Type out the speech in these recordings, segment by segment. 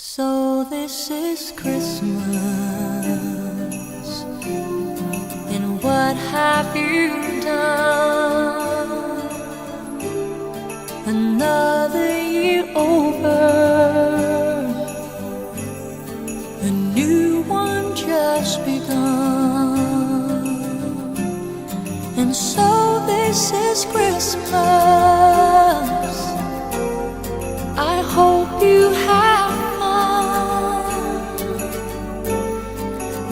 So this is Christmas, and what have you done? Another year over, a new one just begun. And so this is Christmas. I hope you have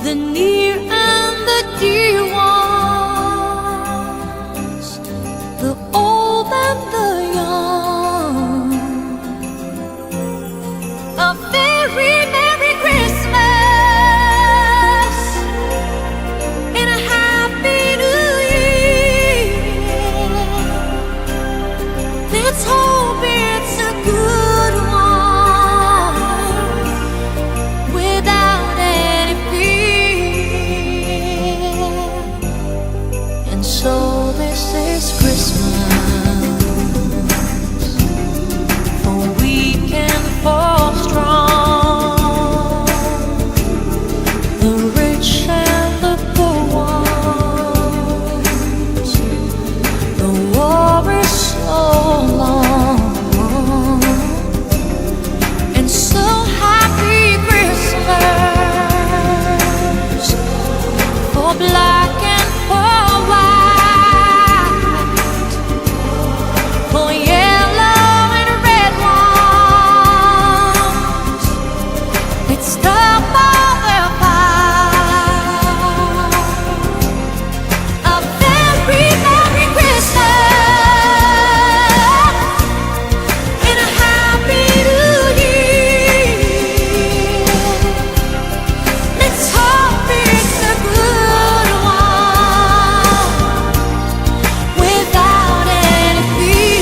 the near and the dear ones, the old and the young. A very Merry Christmas and a Happy New Year. Let's hope it's a good one without any fear. And so this is Christmas, for weak and for strong, the rich and the poor ones. The war is so long, and so happy Christmas for black and for white, for yellow and red ones. Let's stop all the fight. A very Merry Christmas and a Happy New Year. Let's hope it's a good one without any fear.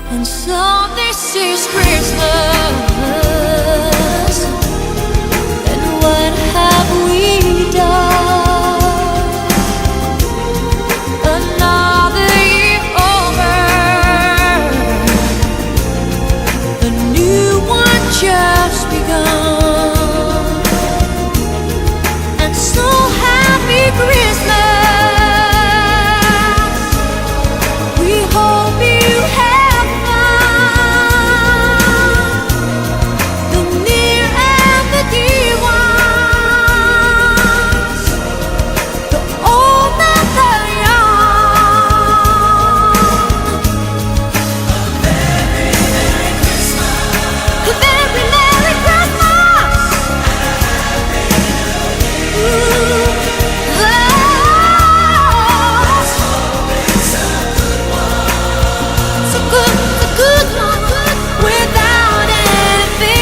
And so this is Christmas, and what have we done? Another year over, a new one just begun. And so happy Christmas, we hope you have fun. The near and the dear ones, the old and the young. A very Merry Christmas. Ooh, it's a good one without anything.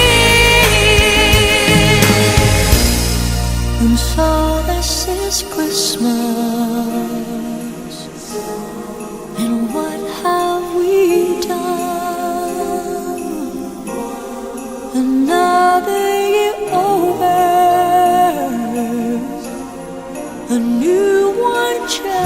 And so this is Christmas, and what have we done? Another year over, a new one just